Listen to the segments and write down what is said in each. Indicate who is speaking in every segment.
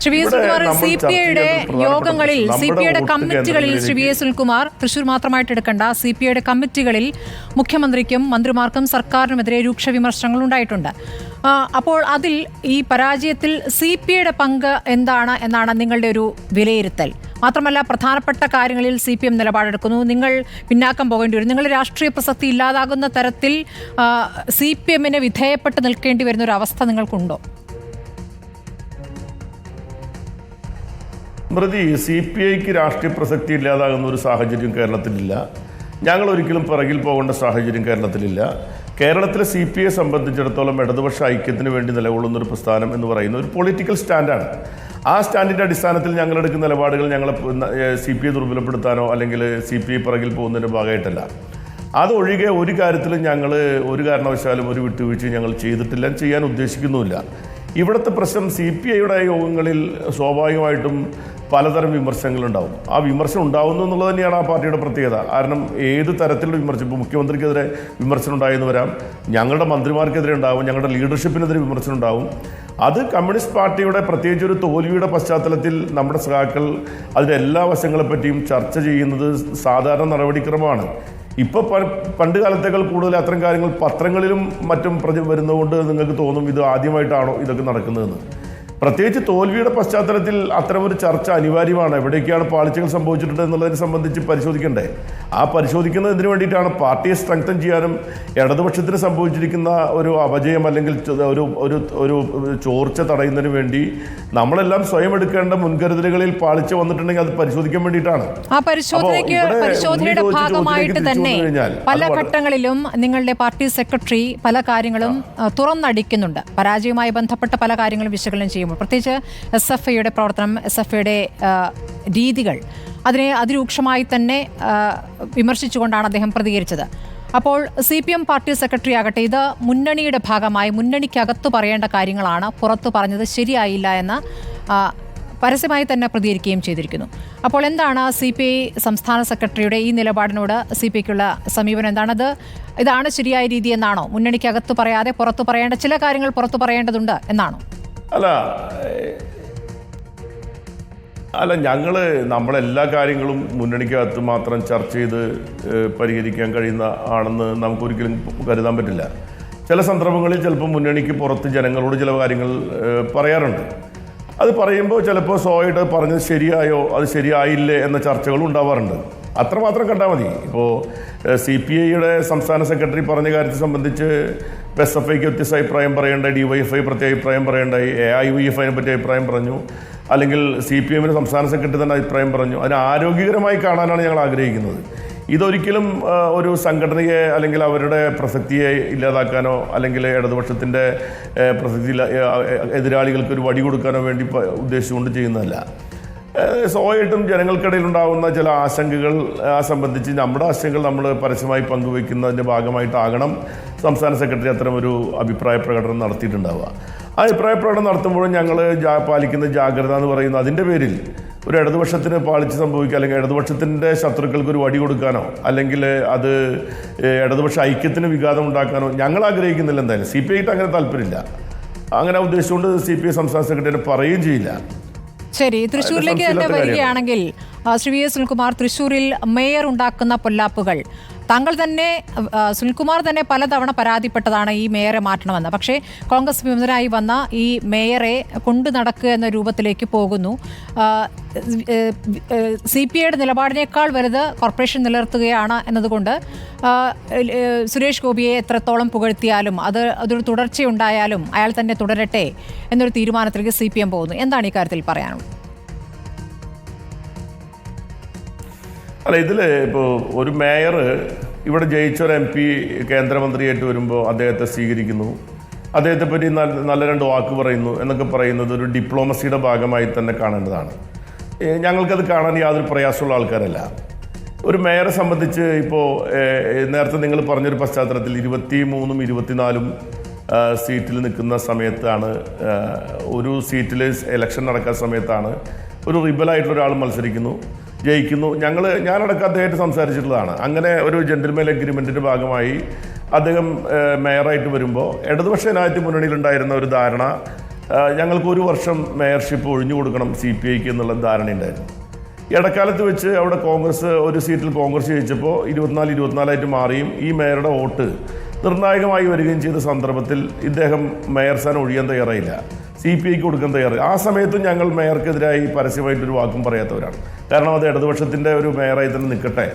Speaker 1: സിപിഐയുടെ യോഗങ്ങളിൽ, സിപിഐയുടെ കമ്മിറ്റികളിൽ, Shri V S Sunilkumar, Thrissur മാത്രമായിട്ട് എടുക്കേണ്ട, സിപിഐയുടെ കമ്മിറ്റികളിൽ മുഖ്യമന്ത്രിക്കും മന്ത്രിമാർക്കും സർക്കാരിനുമെതിരെ രൂക്ഷ വിമർശനങ്ങൾ ഉണ്ടായിട്ടുണ്ട്. അപ്പോൾ അതിൽ ഈ പരാജയത്തിൽ സിപിഐയുടെ പങ്ക് എന്താണ് എന്നാണ് നിങ്ങളുടെ ഒരു വിലയിരുത്തൽ? മാത്രമല്ല, പ്രധാനപ്പെട്ട കാര്യങ്ങളിൽ CPM നിലപാടെടുക്കുന്നു, നിങ്ങൾ പിന്നാക്കം പോകേണ്ടി വരും, നിങ്ങളുടെ രാഷ്ട്രീയ പ്രസക്തി ഇല്ലാതാകുന്ന തരത്തിൽ CPMന് വിധേയപ്പെട്ട് നിൽക്കേണ്ടി വരുന്ന ഒരു അവസ്ഥ നിങ്ങൾക്കുണ്ടോ?
Speaker 2: CPIക്ക് രാഷ്ട്രീയ പ്രസക്തി ഇല്ലാതാകുന്ന ഒരു സാഹചര്യം കേരളത്തിലില്ല. ഞങ്ങൾ ഒരിക്കലും പിറകിൽ പോകേണ്ട സാഹചര്യം കേരളത്തിലില്ല. കേരളത്തിലെ CPIയെ സംബന്ധിച്ചിടത്തോളം ഇടതുപക്ഷ ഐക്യത്തിന് വേണ്ടി നിലകൊള്ളുന്ന ഒരു പ്രസ്ഥാനം എന്ന് പറയുന്ന ഒരു പൊളിറ്റിക്കൽ സ്റ്റാൻഡാണ്. ആ സ്റ്റാൻഡിൻ്റെ അടിസ്ഥാനത്തിൽ ഞങ്ങളെടുക്കുന്ന നിലപാടുകൾ ഞങ്ങളെ CPI ദുർബലപ്പെടുത്താനോ അല്ലെങ്കിൽ CPI പിറകിൽ പോകുന്നതിൻ്റെ ഭാഗമായിട്ടല്ല. അതൊഴികെ ഒരു കാര്യത്തിലും ഞങ്ങൾ ഒരു കാരണവശാലും ഒരു വിട്ടുവീഴ്ചയും ഞങ്ങൾ ചെയ്തിട്ടില്ല, ചെയ്യാൻ ഉദ്ദേശിക്കുന്നുമില്ല. ഇവിടുത്തെ പ്രശ്നം CPIയുടെ യോഗങ്ങളിൽ സ്വാഭാവികമായിട്ടും പലതരം വിമർശനങ്ങളുണ്ടാവും. ആ വിമർശനം ഉണ്ടാവുന്നു എന്നുള്ളത് തന്നെയാണ് ആ പാർട്ടിയുടെ പ്രത്യേകത. കാരണം ഏത് തരത്തിലുള്ള വിമർശനം, ഇപ്പോൾ മുഖ്യമന്ത്രിക്കെതിരെ വിമർശനം ഉണ്ടായെന്ന് വരാം, ഞങ്ങളുടെ മന്ത്രിമാർക്കെതിരെ ഉണ്ടാവും, ഞങ്ങളുടെ ലീഡർഷിപ്പിനെതിരെ വിമർശനം ഉണ്ടാവും. അത് കമ്മ്യൂണിസ്റ്റ് പാർട്ടിയുടെ പ്രത്യേകിച്ച് ഒരു തോൽവിയുടെ പശ്ചാത്തലത്തിൽ നമ്മുടെ സഖാക്കൾ അതിൻ്റെ എല്ലാ വശങ്ങളെപ്പറ്റിയും ചർച്ച ചെയ്യുന്നത് സാധാരണ നടപടിക്രമമാണ്. ഇപ്പോൾ പണ്ട് കാലത്തേക്കാൾ കൂടുതൽ അത്തരം കാര്യങ്ങൾ പത്രങ്ങളിലും മറ്റും വരുന്നതുകൊണ്ട് നിങ്ങൾക്ക് തോന്നും ഇത് ആദ്യമായിട്ടാണോ ഇതൊക്കെ നടക്കുന്നതെന്ന്. പ്രത്യേകിച്ച് തോൽവിയുടെ പശ്ചാത്തലത്തിൽ അത്തരമൊരു ചർച്ച അനിവാര്യമാണ്. എവിടേക്കാണ് പാളിച്ചകൾ സംഭവിച്ചിട്ടുണ്ട് എന്നുള്ളതിനെ സംബന്ധിച്ച് പരിശോധിക്കണ്ടേ? ആ പരിശോധിക്കുന്നതിന് വേണ്ടിയിട്ടാണ് പാർട്ടിയെ സ്ട്രെങ്തൻ ചെയ്യാനും ഇടതുപക്ഷത്തിന് സംഭവിച്ചിരിക്കുന്ന ഒരു അപജയം അല്ലെങ്കിൽ ഒരു ചോർച്ച തടയുന്നതിന് വേണ്ടി നമ്മളെല്ലാം സ്വയം എടുക്കേണ്ട മുൻകരുതലുകളിൽ പാളിച്ച വന്നിട്ടുണ്ടെങ്കിൽ അത് പരിശോധിക്കാൻ വേണ്ടിയിട്ടാണ്.
Speaker 1: ആ പരിശോധനയുടെ ഭാഗമായിട്ട് തന്നെ പല ഘട്ടങ്ങളിലും നിങ്ങളുടെ പാർട്ടി സെക്രട്ടറി പല കാര്യങ്ങളും തുറന്നടിക്കുന്നുണ്ട്. പരാജയവുമായി ബന്ധപ്പെട്ട പല കാര്യങ്ങളും വിശകലനം ചെയ്യുമ്പോൾ പ്രത്യേകിച്ച് SFIയുടെ പ്രവർത്തനം, SFIയുടെ രീതികൾ, അതിനെ അതിരൂക്ഷമായി തന്നെ വിമർശിച്ചുകൊണ്ടാണ് അദ്ദേഹം പ്രതികരിച്ചത്. അപ്പോൾ CPM പാർട്ടി സെക്രട്ടറി ആകട്ടെ, ഇത് മുന്നണിയുടെ ഭാഗമായി മുന്നണിക്കകത്ത് പറയേണ്ട കാര്യങ്ങളാണ്, പുറത്തു പറഞ്ഞത് ശരിയായില്ല എന്ന് പരസ്യമായി തന്നെ പ്രതികരിക്കുകയും ചെയ്തിരിക്കുന്നു. അപ്പോൾ എന്താണ് CPI സംസ്ഥാന സെക്രട്ടറിയുടെ ഈ നിലപാടിനോട് CPIക്കുള്ള സമീപനം? എന്താണത്? ഇതാണ് ശരിയായ രീതി എന്നാണോ? മുന്നണിക്കകത്ത് പറയാതെ പുറത്തു പറയേണ്ട ചില കാര്യങ്ങൾ പുറത്തു പറയേണ്ടതുണ്ട് എന്നാണോ?
Speaker 2: അല്ല, നമ്മളെല്ലാ കാര്യങ്ങളും മുന്നണിക്കകത്ത് മാത്രം ചർച്ച ചെയ്ത് പരിഹരിക്കാൻ കഴിയുന്ന ആണെന്ന് നമുക്കൊരിക്കലും കരുതാൻ പറ്റില്ല. ചില സന്ദർഭങ്ങളിൽ ചിലപ്പോൾ മുന്നണിക്ക് പുറത്ത് ജനങ്ങളോട് ചില കാര്യങ്ങൾ പറയാറുണ്ട്. അത് പറയുമ്പോൾ ചിലപ്പോൾ സ്വാഭാവികമായിട്ട് പറഞ്ഞത് ശരിയായോ അത് ശരിയായില്ലേ എന്ന ചർച്ചകളും ഉണ്ടാവാറുണ്ട്. അത്രമാത്രം കണ്ടാൽ മതി. ഇപ്പോൾ CPIയുടെ സംസ്ഥാന സെക്രട്ടറി പറഞ്ഞ കാര്യത്തെ സംബന്ധിച്ച് SFIക്ക് വ്യത്യസ്ത അഭിപ്രായം പറയേണ്ടായി, DYFI പ്രത്യേക അഭിപ്രായം പറയേണ്ടായി, AIYFIനെ പറ്റി അഭിപ്രായം പറഞ്ഞു, അല്ലെങ്കിൽ CPMന് സംസ്ഥാന സെക്രട്ടറി തന്നെ അഭിപ്രായം പറഞ്ഞു. അതിനെ ആരോഗ്യകരമായി കാണാനാണ് ഞങ്ങൾ ആഗ്രഹിക്കുന്നത്. ഇതൊരിക്കലും ഒരു സംഘടനയെ അല്ലെങ്കിൽ അവരുടെ പ്രസക്തിയെ ഇല്ലാതാക്കാനോ അല്ലെങ്കിൽ ഇടതുപക്ഷത്തിൻ്റെ പ്രസക്തി എതിരാളികൾക്ക് ഒരു വടി കൊടുക്കാനോ വേണ്ടി ഉദ്ദേശിച്ചുകൊണ്ട് ചെയ്യുന്നതല്ല. സ്വാഭാവികമായിട്ടും ജനങ്ങൾക്കിടയിൽ ഉണ്ടാകുന്ന ചില ആശങ്കകൾ സംബന്ധിച്ച് നമ്മുടെ ആശങ്കകൾ നമ്മൾ പരസ്യമായി പങ്കുവയ്ക്കുന്നതിൻ്റെ ഭാഗമായിട്ടാകണം സംസ്ഥാന സെക്രട്ടറി അത്തരമൊരു അഭിപ്രായ പ്രകടനം നടത്തിയിട്ടുണ്ടാവുക. ആ അഭിപ്രായ പ്രകടനം നടത്തുമ്പോഴും ഞങ്ങൾ പാലിക്കുന്ന ജാഗ്രത എന്ന് പറയുന്നത് അതിൻ്റെ പേരിൽ ഒരു ഇടതുപക്ഷത്തിന് പാളിച്ച് സംഭവിക്കുക അല്ലെങ്കിൽ ഇടതുപക്ഷത്തിൻ്റെ ശത്രുക്കൾക്ക് ഒരു വടി കൊടുക്കാനോ അല്ലെങ്കിൽ അത് ഇടതുപക്ഷ ഐക്യത്തിന് വിഘാതം ഉണ്ടാക്കാനോ ഞങ്ങൾ ആഗ്രഹിക്കുന്നില്ല. എന്തായാലും CPIക്ക് അങ്ങനെ താല്പര്യമില്ല. അങ്ങനെ ഉദ്ദേശിച്ചുകൊണ്ട് CPI സംസ്ഥാന സെക്രട്ടറി പറയുകയും ചെയ്യില്ല.
Speaker 1: ശരി, തൃശ്ശൂരിലേക്ക് തന്നെ വരികയാണെങ്കിൽ ശ്രീ വി എസ് സുനിൽകുമാർ, തൃശ്ശൂരിൽ മേയർ ഉണ്ടാക്കുന്ന പൊല്ലാപ്പുകൾ താങ്കൾ തന്നെ, സുനിൽകുമാർ തന്നെ പലതവണ പരാതിപ്പെട്ടതാണ് ഈ മേയറെ മാറ്റണമെന്ന്. പക്ഷേ കോൺഗ്രസ് വിമതനായി വന്ന ഈ മേയറെ കൊണ്ടു നടക്കുക എന്ന രൂപത്തിലേക്ക് പോകുന്നു. CPIയുടെ നിലപാടിനേക്കാൾ വലുത് കോർപ്പറേഷൻ നിലനിർത്തുകയാണ് എന്നതുകൊണ്ട് സുരേഷ് ഗോപിയെ എത്രത്തോളം പുകഴ്ത്തിയാലും അതൊരു തുടർച്ചയുണ്ടായാലും അയാൾ തന്നെ തുടരട്ടെ എന്നൊരു തീരുമാനത്തിലേക്ക് CPM പോകുന്നു. എന്താണ് ഈ കാര്യത്തിൽ പറയാനുള്ളത്?
Speaker 2: അല്ല, ഇതിൽ ഇപ്പോൾ ഒരു മേയർ ഇവിടെ ജയിച്ചൊരു MP കേന്ദ്രമന്ത്രിയായിട്ട് വരുമ്പോൾ അദ്ദേഹത്തെ സ്വീകരിക്കുന്നു, അദ്ദേഹത്തെ പറ്റി നല്ല രണ്ട് വാക്ക് പറയുന്നു എന്നൊക്കെ പറയുന്നത് ഒരു ഡിപ്ലോമസിയുടെ ഭാഗമായി തന്നെ കാണേണ്ടതാണ്. ഞങ്ങൾക്കത് കാണാൻ യാതൊരു പ്രയാസമുള്ള ആൾക്കാരല്ല. ഒരു മേയറെ സംബന്ധിച്ച് ഇപ്പോൾ നേരത്തെ നിങ്ങൾ പറഞ്ഞൊരു പശ്ചാത്തലത്തിൽ 23ഉം 24ഉം സീറ്റിൽ നിൽക്കുന്ന സമയത്താണ്, ഒരു സീറ്റിൽ ഇലക്ഷൻ നടക്കുന്ന സമയത്താണ് ഒരു റിബലായിട്ടുള്ള ഒരാൾ മത്സരിക്കുന്നു, ജയിക്കുന്നു. ഞാനടക്കം അദ്ദേഹത്തെ സംസാരിച്ചിട്ടുള്ളതാണ്. അങ്ങനെ ഒരു ജെന്റിൽമാൻ എഗ്രിമെൻറ്റിൻ്റെ ഭാഗമായി അദ്ദേഹം മേയറായിട്ട് വരുമ്പോൾ ഇടതുപക്ഷ ജനാധിപത്യ മുന്നണിയിലുണ്ടായിരുന്ന ഒരു ധാരണ ഞങ്ങൾക്ക് 1 വർഷം മേയർഷിപ്പ് ഒഴിഞ്ഞു കൊടുക്കണം CPIക്ക് എന്നുള്ള ധാരണയുണ്ടായിരുന്നു. ഇടക്കാലത്ത് വെച്ച് അവിടെ കോൺഗ്രസ് ഒരു സീറ്റിൽ കോൺഗ്രസ് ജയിച്ചപ്പോൾ 24-24 മാറിയും ഈ മേയറുടെ വോട്ട് നിർണായകമായി വരികയും ചെയ്ത സന്ദർഭത്തിൽ ഇദ്ദേഹം മേയർ സ്ഥാനം ഒഴിയാൻ തയ്യാറായില്ല, CPIക്ക് കൊടുക്കാൻ തയ്യാറായി. ആ സമയത്തും ഞങ്ങൾ മേയർക്കെതിരായി പരസ്യമായിട്ടൊരു വാക്കും പറയാത്തവരാണ്. കാരണം അത് ഇടതുപക്ഷത്തിൻ്റെ ഒരു മേയറായി തന്നെ നിൽക്കട്ടെ,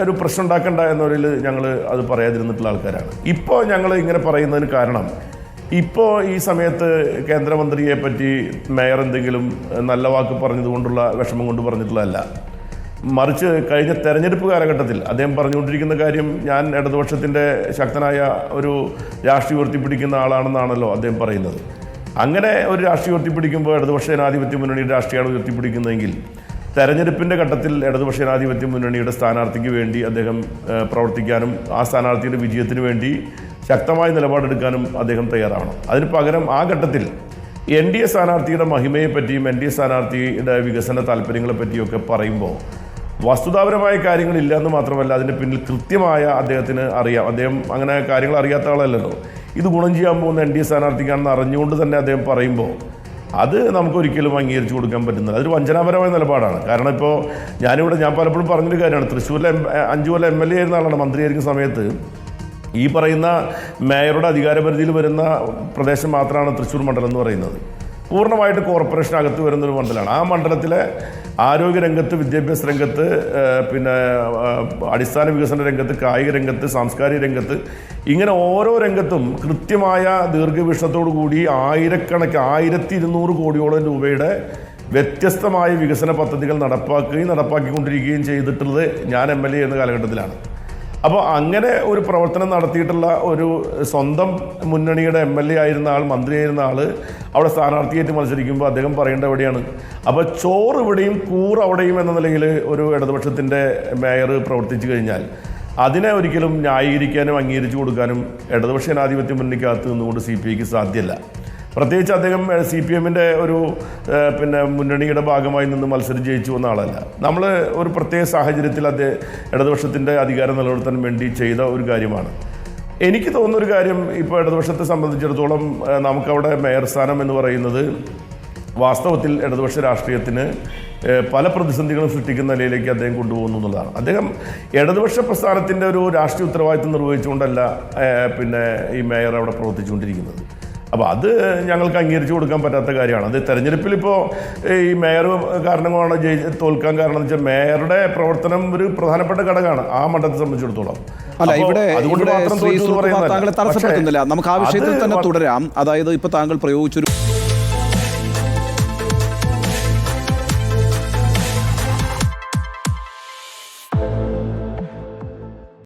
Speaker 2: ഒരു പ്രശ്നം ഉണ്ടാക്കണ്ട എന്നൊരിൽ ഞങ്ങൾ അത് പറയാതിരുന്നിട്ടുള്ള ആൾക്കാരാണ്. ഇപ്പോൾ ഞങ്ങൾ ഇങ്ങനെ പറയുന്നതിന് കാരണം, ഇപ്പോൾ ഈ സമയത്ത് കേന്ദ്രമന്ത്രിയെ പറ്റി മേയർ എന്തെങ്കിലും നല്ല വാക്ക് പറഞ്ഞതുകൊണ്ടുള്ള വിഷമം കൊണ്ട് പറഞ്ഞിട്ടുള്ളതല്ല. മറിച്ച് കഴിഞ്ഞ തെരഞ്ഞെടുപ്പ് കാലഘട്ടത്തിൽ അദ്ദേഹം പറഞ്ഞുകൊണ്ടിരിക്കുന്ന കാര്യം, ഞാൻ ഇടതുപക്ഷത്തിൻ്റെ ശക്തനായ ഒരു രാഷ്ട്രീയം ഉയർത്തിപ്പിടിക്കുന്ന ആളാണെന്നാണല്ലോ അദ്ദേഹം പറയുന്നത്. അങ്ങനെ ഒരു രാഷ്ട്രീയം ഉയർത്തിപ്പിടിക്കുമ്പോൾ ഇടതുപക്ഷ ജനാധിപത്യ മുന്നണിയുടെ രാഷ്ട്രീയമാണ് ഉയർത്തിപ്പിടിക്കുന്നതെങ്കിൽ തെരഞ്ഞെടുപ്പിൻ്റെ ഘട്ടത്തിൽ ഇടതുപക്ഷ ജനാധിപത്യ മുന്നണിയുടെ സ്ഥാനാർത്ഥിക്ക് വേണ്ടി അദ്ദേഹം പ്രവർത്തിക്കാനും ആ സ്ഥാനാർത്ഥിയുടെ വിജയത്തിന് വേണ്ടി ശക്തമായ നിലപാടെടുക്കാനും അദ്ദേഹം തയ്യാറാവണം. അതിന് പകരം ആ ഘട്ടത്തിൽ NDA സ്ഥാനാർത്ഥിയുടെ മഹിമയെപ്പറ്റിയും NDA സ്ഥാനാർത്ഥിയുടെ വികസന താല്പര്യങ്ങളെ പറ്റിയൊക്കെ പറയുമ്പോൾ വസ്തുതാപരമായ കാര്യങ്ങളില്ല എന്ന് മാത്രമല്ല, അതിൻ്റെ പിന്നിൽ കൃത്യമായ അദ്ദേഹത്തിന് അറിയാം. അദ്ദേഹം അങ്ങനെ കാര്യങ്ങൾ അറിയാത്ത ആളല്ലല്ലോ. ഇത് ഗുണം ചെയ്യാൻ പോകുന്ന NDA സ്ഥാനാർത്ഥിക്കാണെന്ന് അറിഞ്ഞുകൊണ്ട് തന്നെ അദ്ദേഹം പറയുമ്പോൾ അത് നമുക്കൊരിക്കലും അംഗീകരിച്ചു കൊടുക്കാൻ പറ്റുന്നില്ല. അതൊരു വഞ്ചനാപരമായ നിലപാടാണ്. കാരണം ഇപ്പോൾ ഞാൻ പലപ്പോഴും പറഞ്ഞൊരു കാര്യമാണ്, തൃശ്ശൂരിലെ 5 കൊല്ലം MLA ആയിരുന്ന ആളാണ്. മന്ത്രിയായിരിക്കുന്ന സമയത്ത് ഈ പറയുന്ന മേയറുടെ അധികാരപരിധിയിൽ വരുന്ന പ്രദേശം മാത്രമാണ് തൃശ്ശൂർ മണ്ഡലം എന്ന് പറയുന്നത്. പൂർണ്ണമായിട്ട് കോർപ്പറേഷനകത്ത് വരുന്നൊരു മണ്ഡലമാണ്. ആ മണ്ഡലത്തിലെ ആരോഗ്യരംഗത്ത്, വിദ്യാഭ്യാസ രംഗത്ത്, പിന്നെ അടിസ്ഥാന വികസന രംഗത്ത്, കായിക രംഗത്ത്, സാംസ്കാരിക രംഗത്ത്, ഇങ്ങനെ ഓരോ രംഗത്തും കൃത്യമായ ദീർഘവീക്ഷണത്തോടു കൂടി 1200 കോടിയോളം രൂപയുടെ വ്യത്യസ്തമായ വികസന പദ്ധതികൾ നടപ്പാക്കിക്കൊണ്ടിരിക്കുകയും ചെയ്തിട്ടുള്ളത് ഞാൻ MLA എന്ന കാലഘട്ടത്തിലാണ്. അപ്പോൾ അങ്ങനെ ഒരു പ്രവർത്തനം നടത്തിയിട്ടുള്ള ഒരു സ്വന്തം മുന്നണിയുടെ MLA ആയിരുന്ന ആൾ, മന്ത്രിയായിരുന്ന ആൾ അവിടെ സ്ഥാനാർത്ഥിയായിട്ട് മത്സരിക്കുമ്പോൾ അദ്ദേഹം പറയേണ്ട എവിടെയാണ്? അപ്പോൾ ചോറ് ഇവിടെയും കൂറ് അവിടെയും എന്ന നിലയിൽ ഒരു ഇടതുപക്ഷത്തിൻ്റെ മേയർ പ്രവർത്തിച്ചു കഴിഞ്ഞാൽ അതിനെ ഒരിക്കലും ന്യായീകരിക്കാനും അംഗീകരിച്ചു കൊടുക്കാനും ഇടതുപക്ഷ ജനാധിപത്യ മുന്നണിക്കകത്ത് നിന്നുകൊണ്ട് CPIക്ക് സാധ്യമല്ല. പ്രത്യേകിച്ച് അദ്ദേഹം CPMൻ്റെ ഒരു മുന്നണിയുടെ ഭാഗമായി നിന്ന് മത്സരം ജയിച്ചു വന്ന ആളല്ല. നമ്മൾ ഒരു പ്രത്യേക സാഹചര്യത്തിൽ ഇടതുപക്ഷത്തിൻ്റെ അധികാരം നിലനിർത്താൻ വേണ്ടി ചെയ്ത ഒരു കാര്യമാണ്. എനിക്ക് തോന്നുന്നൊരു കാര്യം, ഇപ്പോൾ ഇടതുപക്ഷത്തെ സംബന്ധിച്ചിടത്തോളം നമുക്കവിടെ മേയർ സ്ഥാനം എന്ന് പറയുന്നത് വാസ്തവത്തിൽ ഇടതുപക്ഷ രാഷ്ട്രീയത്തിന് പല പ്രതിസന്ധികളും സൃഷ്ടിക്കുന്ന നിലയിലേക്ക് അദ്ദേഹം കൊണ്ടുപോകുന്നു എന്നുള്ളതാണ്. അദ്ദേഹം ഇടതുപക്ഷ പ്രസ്ഥാനത്തിൻ്റെ ഒരു രാഷ്ട്രീയ ഉത്തരവാദിത്വം നിർവഹിച്ചുകൊണ്ടല്ല ഈ മേയർ അവിടെ പ്രവർത്തിച്ചുകൊണ്ടിരിക്കുന്നത്. അപ്പോൾ അത് ഞങ്ങൾക്ക് അംഗീകരിച്ചു കൊടുക്കാൻ പറ്റാത്ത കാര്യമാണ്. അത് തെരഞ്ഞെടുപ്പിൽ ഇപ്പോൾ ഈ മേയർ കാരണമാണ് തോൽക്കാൻ കാരണം എന്ന് വെച്ചാൽ മേയറുടെ പ്രവർത്തനം ഒരു പ്രധാനപ്പെട്ട ഘടകമാണ് ആ മണ്ഡലത്തെ സംബന്ധിച്ചിടത്തോളം.
Speaker 3: അല്ല, ഇവിടെ താങ്കളെ തടസ്സപ്പെടുത്തുന്നില്ല. നമുക്ക് ആ വിഷയത്തിൽ തന്നെ തുടരാം. അതായത് ഇപ്പോൾ താങ്കൾ പ്രയോഗിച്ചൊരു